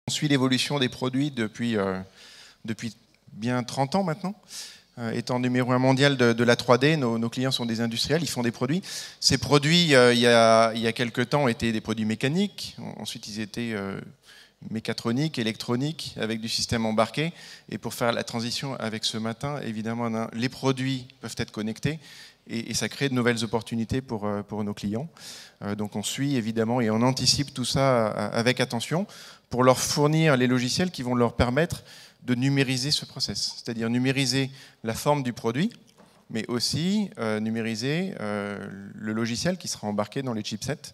On suit l'évolution des produits depuis bien 30 ans maintenant. Étant numéro 1 mondial de la 3D, nos clients sont des industriels, ils font des produits. Ces produits, il y a quelques temps, étaient des produits mécaniques. Ensuite, ils étaient mécatroniques, électroniques, avec du système embarqué. Et pour faire la transition avec ce matin, évidemment, les produits peuvent être connectés. Et ça crée de nouvelles opportunités pour nos clients. Donc on suit évidemment et on anticipe tout ça avec attention pour leur fournir les logiciels qui vont leur permettre de numériser ce process, c'est-à-dire numériser la forme du produit, mais aussi numériser le logiciel qui sera embarqué dans les chipsets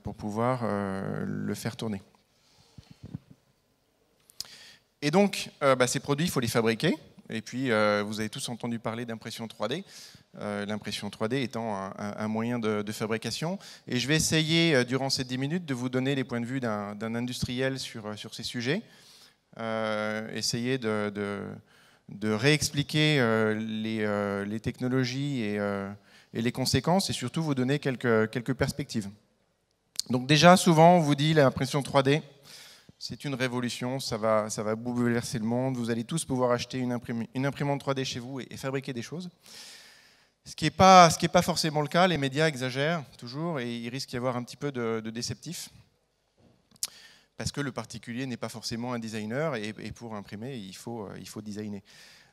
pour pouvoir le faire tourner. Et donc ces produits, il faut les fabriquer. Et puis, vous avez tous entendu parler d'impression 3D, l'impression 3D étant un moyen de fabrication. Et je vais essayer, durant ces 10 minutes, de vous donner les points de vue d'un industriel sur ces sujets. Essayer de réexpliquer les technologies et les conséquences, et surtout vous donner quelques perspectives. Donc déjà, souvent, on vous dit l'impression 3D, c'est une révolution, ça va bouleverser le monde. Vous allez tous pouvoir acheter une imprimante 3D chez vous et fabriquer des choses. Ce qui n'est pas forcément le cas. Les médias exagèrent toujours et il risque d'y avoir un petit peu de déceptif. Parce que le particulier n'est pas forcément un designer et pour imprimer, il faut designer.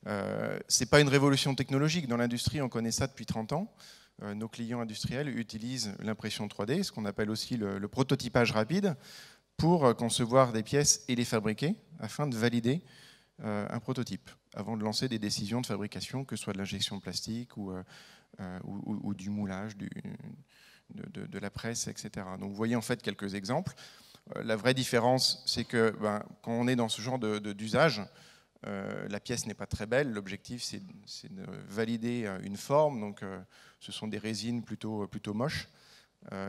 Ce n'est pas une révolution technologique. Dans l'industrie, on connaît ça depuis 30 ans. Nos clients industriels utilisent l'impression 3D, ce qu'on appelle aussi le prototypage rapide, pour concevoir des pièces et les fabriquer afin de valider un prototype avant de lancer des décisions de fabrication, que ce soit de l'injection plastique ou du moulage, de la presse, etc. Donc vous voyez en fait quelques exemples. La vraie différence, c'est que quand on est dans ce genre d'usage, la pièce n'est pas très belle. L'objectif, c'est de valider une forme. Donc ce sont des résines plutôt moches,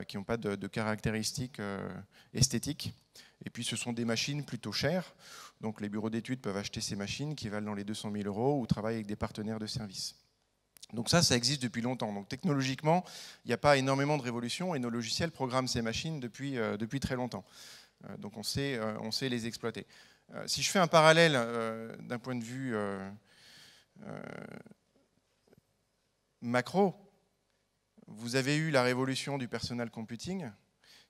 qui n'ont pas de caractéristiques esthétiques. Et puis ce sont des machines plutôt chères. Donc les bureaux d'études peuvent acheter ces machines qui valent dans les 200 000 € ou travaillent avec des partenaires de services. Donc ça existe depuis longtemps. Donc technologiquement, il n'y a pas énormément de révolution et nos logiciels programment ces machines depuis très longtemps. Donc on sait les exploiter. Si je fais un parallèle d'un point de vue macro, vous avez eu la révolution du personal computing,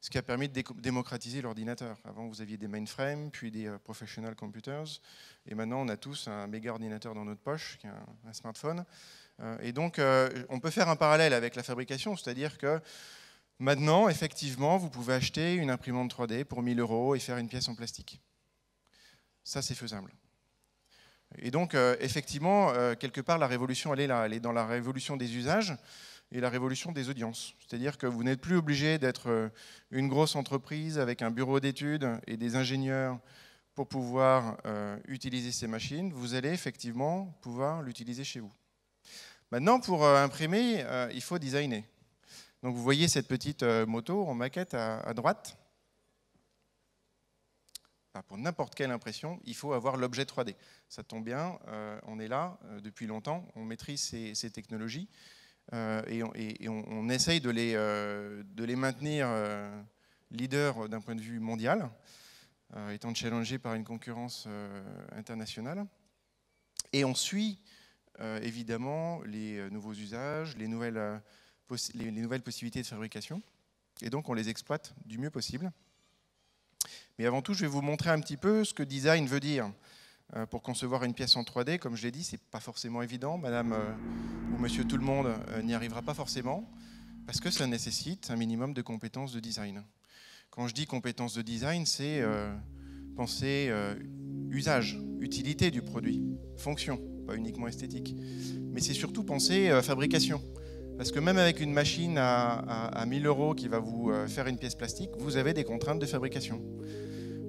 ce qui a permis de démocratiser l'ordinateur. Avant, vous aviez des mainframes, puis des professional computers, et maintenant, on a tous un méga ordinateur dans notre poche, qui est un smartphone. Et donc, on peut faire un parallèle avec la fabrication, c'est-à-dire que maintenant, effectivement, vous pouvez acheter une imprimante 3D pour 1 000 € et faire une pièce en plastique. Ça, c'est faisable. Et donc, effectivement, quelque part, la révolution, elle est là. Elle est dans la révolution des usages et la révolution des audiences. C'est-à-dire que vous n'êtes plus obligé d'être une grosse entreprise avec un bureau d'études et des ingénieurs pour pouvoir utiliser ces machines. Vous allez effectivement pouvoir l'utiliser chez vous. Maintenant, pour imprimer, il faut designer. Donc vous voyez cette petite moto en maquette à droite. Pour n'importe quelle impression, il faut avoir l'objet 3D. Ça tombe bien, on est là depuis longtemps, on maîtrise ces technologies. Et on essaye de les maintenir leaders d'un point de vue mondial, étant challengés par une concurrence internationale. Et on suit évidemment les nouveaux usages, les nouvelles possibilités de fabrication, et donc on les exploite du mieux possible. Mais avant tout, je vais vous montrer un petit peu ce que design veut dire. Pour concevoir une pièce en 3D, comme je l'ai dit, c'est pas forcément évident. Madame ou monsieur tout le monde n'y arrivera pas forcément, parce que ça nécessite un minimum de compétences de design. Quand je dis compétences de design, c'est penser usage, utilité du produit, fonction, pas uniquement esthétique. Mais c'est surtout penser fabrication. Parce que même avec une machine à 1 000 € qui va vous faire une pièce plastique, vous avez des contraintes de fabrication.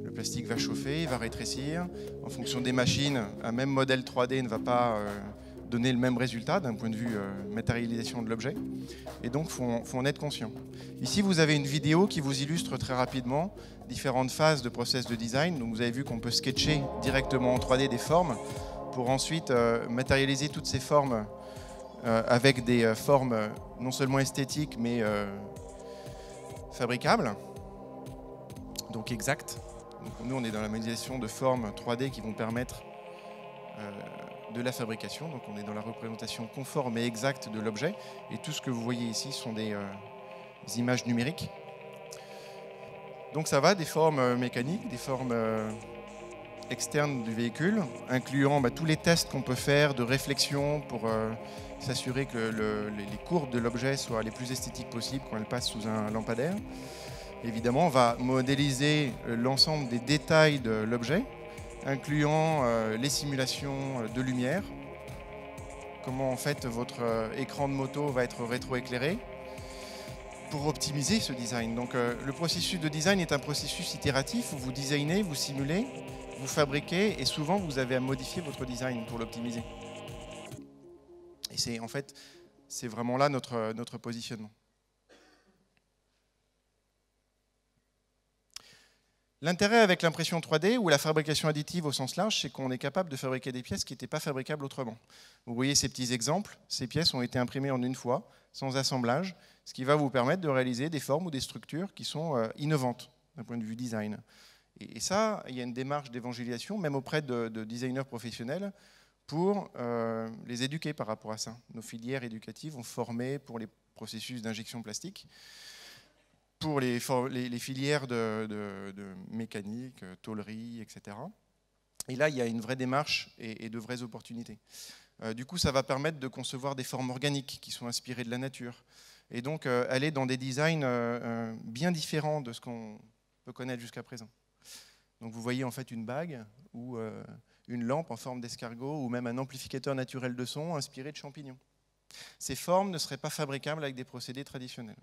Le plastique va chauffer, il va rétrécir. En fonction des machines, un même modèle 3D ne va pas donner le même résultat d'un point de vue matérialisation de l'objet. Et donc, il faut en être conscient. Ici, vous avez une vidéo qui vous illustre très rapidement différentes phases de process de design. Donc, vous avez vu qu'on peut sketcher directement en 3D des formes pour ensuite matérialiser toutes ces formes avec des formes non seulement esthétiques, mais fabricables, donc exactes. Donc, nous, on est dans la modélisation de formes 3D qui vont permettre de la fabrication. Donc, on est dans la représentation conforme et exacte de l'objet. Et tout ce que vous voyez ici sont des images numériques. Donc, ça va des formes mécaniques, des formes externes du véhicule, incluant tous les tests qu'on peut faire de réflexion pour s'assurer que les courbes de l'objet soient les plus esthétiques possibles quand elles passent sous un lampadaire. Évidemment, on va modéliser l'ensemble des détails de l'objet, incluant les simulations de lumière, comment en fait votre écran de moto va être rétroéclairé pour optimiser ce design. Donc le processus de design est un processus itératif où vous designez, vous simulez, vous fabriquez et souvent vous avez à modifier votre design pour l'optimiser. Et c'est en fait, c'est vraiment là notre positionnement. L'intérêt avec l'impression 3D ou la fabrication additive au sens large, c'est qu'on est capable de fabriquer des pièces qui n'étaient pas fabricables autrement. Vous voyez ces petits exemples, ces pièces ont été imprimées en une fois, sans assemblage, ce qui va vous permettre de réaliser des formes ou des structures qui sont innovantes d'un point de vue design. Et ça, il y a une démarche d'évangélisation, même auprès de designers professionnels, pour les éduquer par rapport à ça. Nos filières éducatives ont formé pour les processus d'injection plastique, pour les filières de mécanique, tôlerie, etc. Et là, il y a une vraie démarche et de vraies opportunités. Du coup, ça va permettre de concevoir des formes organiques qui sont inspirées de la nature. Et donc, aller dans des designs bien différents de ce qu'on peut connaître jusqu'à présent. Donc, vous voyez en fait une bague ou une lampe en forme d'escargot ou même un amplificateur naturel de son inspiré de champignons. Ces formes ne seraient pas fabricables avec des procédés traditionnels.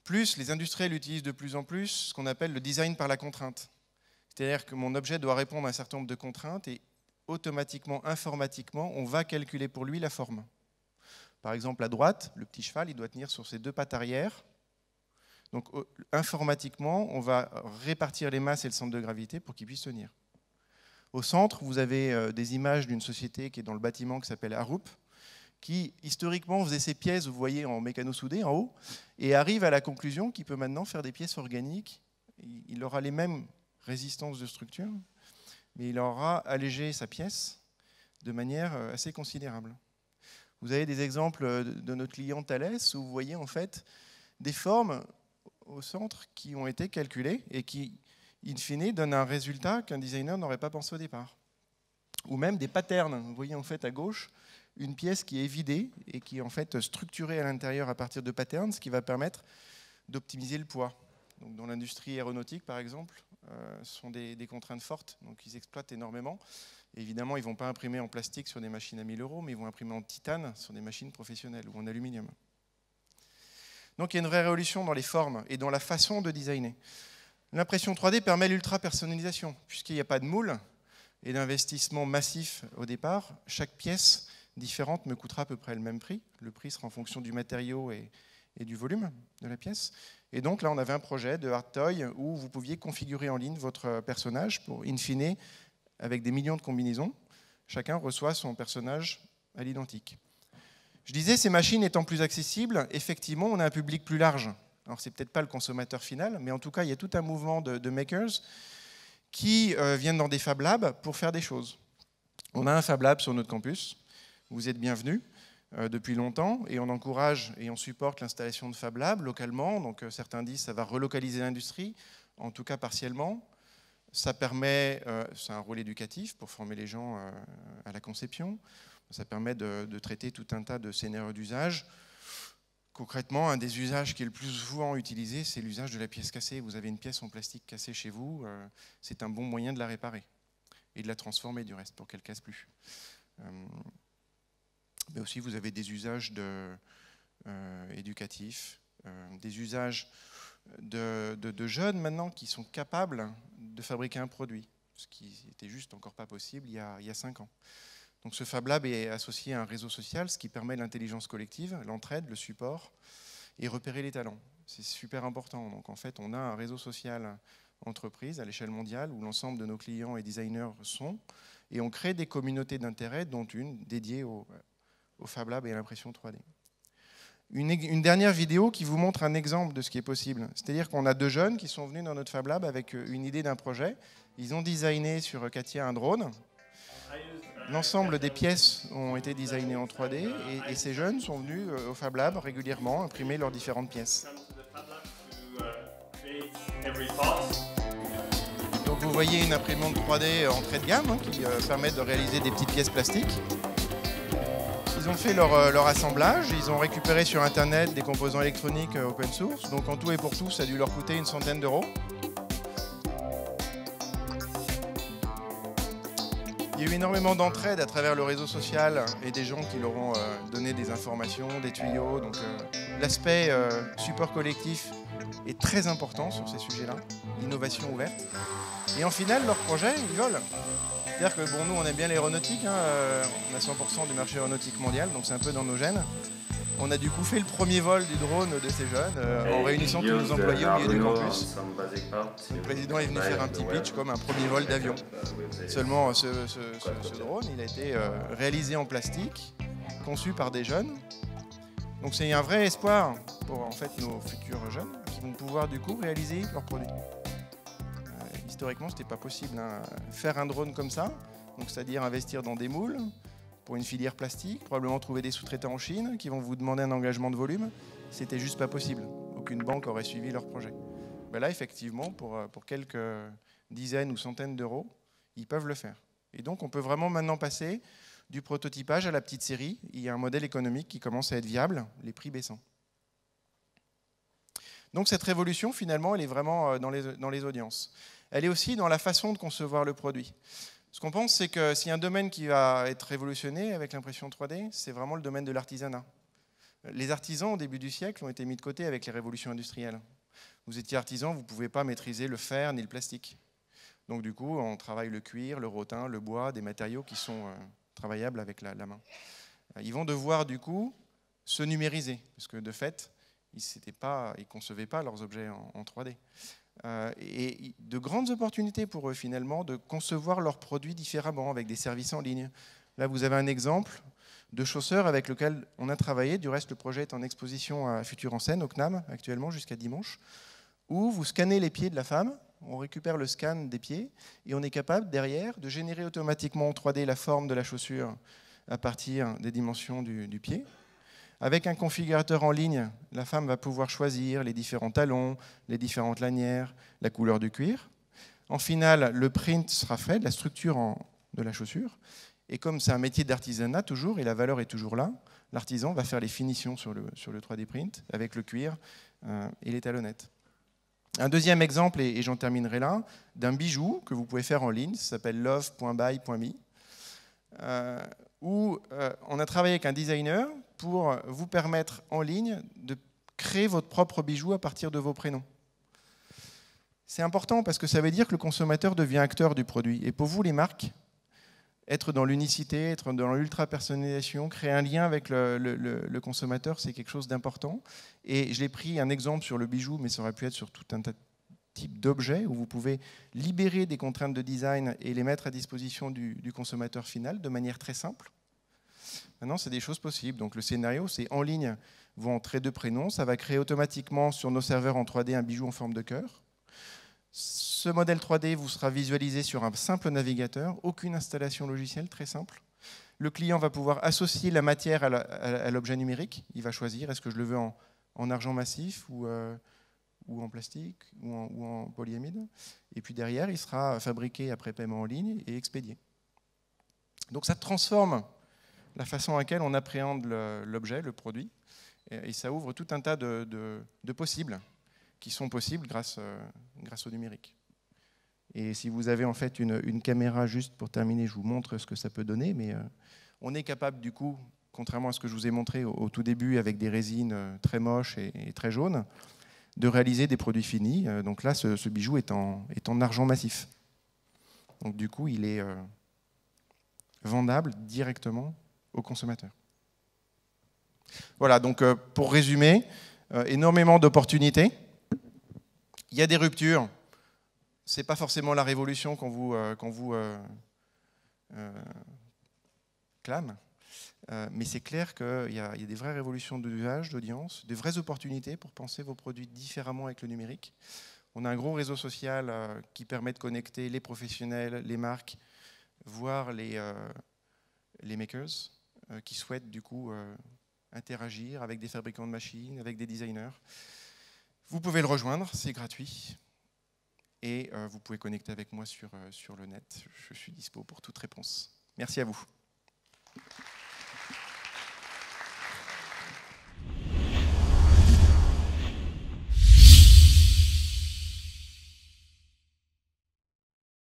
Plus, les industriels utilisent de plus en plus ce qu'on appelle le design par la contrainte. C'est-à-dire que mon objet doit répondre à un certain nombre de contraintes et automatiquement, informatiquement, on va calculer pour lui la forme. Par exemple, à droite, le petit cheval, il doit tenir sur ses deux pattes arrière. Donc, informatiquement, on va répartir les masses et le centre de gravité pour qu'il puisse tenir. Au centre, vous avez des images d'une société qui est dans le bâtiment qui s'appelle Arup, qui historiquement faisait ces pièces, vous voyez, en mécano-soudé, en haut, et arrive à la conclusion qu'il peut maintenant faire des pièces organiques. Il aura les mêmes résistances de structure, mais il aura allégé sa pièce de manière assez considérable. Vous avez des exemples de notre client Thales, où vous voyez en fait des formes au centre qui ont été calculées et qui, in fine, donnent un résultat qu'un designer n'aurait pas pensé au départ. Ou même des patterns. Vous voyez en fait à gauche une pièce qui est vidée et qui est en fait structurée à l'intérieur à partir de patterns, ce qui va permettre d'optimiser le poids. Donc dans l'industrie aéronautique, par exemple, ce sont des contraintes fortes, donc ils exploitent énormément. Et évidemment, ils ne vont pas imprimer en plastique sur des machines à 1000 €, mais ils vont imprimer en titane sur des machines professionnelles ou en aluminium. Donc il y a une vraie révolution dans les formes et dans la façon de designer. L'impression 3D permet l'ultra-personnalisation, puisqu'il n'y a pas de moule et d'investissement massif au départ. Chaque pièce différente me coûtera à peu près le même prix. Le prix sera en fonction du matériau et du volume de la pièce. Et donc là, on avait un projet de hard toy où vous pouviez configurer en ligne votre personnage pour, in fine, avec des millions de combinaisons, chacun reçoit son personnage à l'identique. Je disais, ces machines étant plus accessibles, effectivement, on a un public plus large. Alors, c'est peut-être pas le consommateur final, mais en tout cas, il y a tout un mouvement de makers qui viennent dans des Fab Labs pour faire des choses. On a un Fab Lab sur notre campus. Vous êtes bienvenus depuis longtemps et on encourage et on supporte l'installation de Fab Lab localement. Donc certains disent que ça va relocaliser l'industrie, en tout cas partiellement. Ça permet, c'est un rôle éducatif pour former les gens à la conception. Ça permet de traiter tout un tas de scénarios d'usage. Concrètement, un des usages qui est le plus souvent utilisé, c'est l'usage de la pièce cassée. Vous avez une pièce en plastique cassée chez vous, c'est un bon moyen de la réparer et de la transformer du reste pour qu'elle ne casse plus. Mais aussi, vous avez des usages éducatifs, des usages de jeunes maintenant qui sont capables de fabriquer un produit, ce qui était juste encore pas possible il y a 5 ans. Donc ce Fab Lab est associé à un réseau social, ce qui permet l'intelligence collective, l'entraide, le support et repérer les talents. C'est super important. Donc en fait, on a un réseau social entreprise à l'échelle mondiale où l'ensemble de nos clients et designers sont, et on crée des communautés d'intérêt, dont une dédiée au Fab Lab et à l'impression 3D. une dernière vidéo qui vous montre un exemple de ce qui est possible. C'est-à-dire qu'on a 2 jeunes qui sont venus dans notre Fab Lab avec une idée d'un projet. Ils ont designé sur CATIA un drone. L'ensemble des pièces ont été designées en 3D et ces jeunes sont venus au Fab Lab régulièrement imprimer leurs différentes pièces. Donc vous voyez une imprimante 3D entrée de gamme qui permet de réaliser des petites pièces plastiques. Ils ont fait leur assemblage, ils ont récupéré sur Internet des composants électroniques open source. Donc en tout et pour tout, ça a dû leur coûter une centaine d'euros. Il y a eu énormément d'entraide à travers le réseau social et des gens qui leur ont donné des informations, des tuyaux. Donc l'aspect support collectif est très important sur ces sujets-là, l'innovation ouverte. Et en final, leur projet, ils volent. C'est-à-dire que bon, nous, on aime bien l'aéronautique, on a 100% du marché aéronautique mondial, donc c'est un peu dans nos gènes. On a du coup fait le premier vol du drone de ces jeunes en réunissant tous nos employés au milieu du campus. Le président est venu faire un petit pitch comme un premier vol d'avion. Seulement, ce drone, il a été réalisé en plastique, conçu par des jeunes. Donc c'est un vrai espoir pour en fait nos futurs jeunes qui vont pouvoir du coup réaliser leurs produits. Historiquement, ce n'était pas possible. Faire un drone comme ça, c'est-à-dire investir dans des moules pour une filière plastique, probablement trouver des sous-traitants en Chine qui vont vous demander un engagement de volume, c'était juste pas possible. Aucune banque aurait suivi leur projet. Ben là, effectivement, pour quelques dizaines ou centaines d'euros, ils peuvent le faire. Et donc, on peut vraiment maintenant passer du prototypage à la petite série. Il y a un modèle économique qui commence à être viable, les prix baissant. Donc, cette révolution, finalement, elle est vraiment dans les audiences. Elle est aussi dans la façon de concevoir le produit. Ce qu'on pense, c'est que s'il y a un domaine qui va être révolutionné avec l'impression 3D, c'est vraiment le domaine de l'artisanat. Les artisans, au début du siècle, ont été mis de côté avec les révolutions industrielles. Vous étiez artisan, vous ne pouvez pas maîtriser le fer ni le plastique. Donc du coup, on travaille le cuir, le rotin, le bois, des matériaux qui sont travaillables avec la main. Ils vont devoir du coup se numériser, parce que de fait, ils ne concevaient pas leurs objets en 3D. Et de grandes opportunités pour eux finalement de concevoir leurs produits différemment avec des services en ligne. Là vous avez un exemple de chausseur avec lequel on a travaillé, du reste le projet est en exposition à Futur en Scène au CNAM actuellement jusqu'à dimanche, où vous scannez les pieds de la femme, on récupère le scan des pieds et on est capable derrière de générer automatiquement en 3D la forme de la chaussure à partir des dimensions du pied. Avec un configurateur en ligne, la femme va pouvoir choisir les différents talons, les différentes lanières, la couleur du cuir. En finale, le print sera fait, la structure de la chaussure. Et comme c'est un métier d'artisanat toujours, et la valeur est toujours là, l'artisan va faire les finitions sur le 3D print avec le cuir et les talonnettes. Un deuxième exemple, et j'en terminerai là, d'un bijou que vous pouvez faire en ligne, ça s'appelle love.by.me, où on a travaillé avec un designer pour vous permettre en ligne de créer votre propre bijou à partir de vos prénoms. C'est important parce que ça veut dire que le consommateur devient acteur du produit. Et pour vous, les marques, être dans l'unicité, être dans l'ultra-personnalisation, créer un lien avec le consommateur, c'est quelque chose d'important. Et je l'ai pris un exemple sur le bijou, mais ça aurait pu être sur tout un tas de types d'objets où vous pouvez libérer des contraintes de design et les mettre à disposition du consommateur final de manière très simple. Maintenant, c'est des choses possibles. Donc le scénario, c'est en ligne, vous entrez 2 prénoms, ça va créer automatiquement sur nos serveurs en 3D un bijou en forme de cœur. Ce modèle 3D vous sera visualisé sur un simple navigateur, aucune installation logicielle, très simple. Le client va pouvoir associer la matière à l'objet numérique. Il va choisir, est-ce que je le veux en argent massif ou en plastique ou en polyamide. Et puis derrière, il sera fabriqué après paiement en ligne et expédié. Donc ça transforme la façon à laquelle on appréhende l'objet, le produit, et ça ouvre tout un tas de possibles qui sont possibles grâce au numérique. Et si vous avez en fait une caméra, juste pour terminer, je vous montre ce que ça peut donner, mais on est capable du coup, contrairement à ce que je vous ai montré au tout début avec des résines très moches et très jaunes, de réaliser des produits finis. Donc là, ce bijou est en argent massif. Donc du coup, il est vendable directement aux consommateurs. Voilà, donc pour résumer, énormément d'opportunités. Il y a des ruptures. Ce n'est pas forcément la révolution qu'on vous clame. Mais c'est clair qu'il y a des vraies révolutions d'usage, d'audience, des vraies opportunités pour penser vos produits différemment avec le numérique. On a un gros réseau social qui permet de connecter les professionnels, les marques, voire les makers qui souhaitent du coup interagir avec des fabricants de machines, avec des designers. Vous pouvez le rejoindre, c'est gratuit. Et vous pouvez connecter avec moi sur le net. Je suis dispo pour toute réponse. Merci à vous.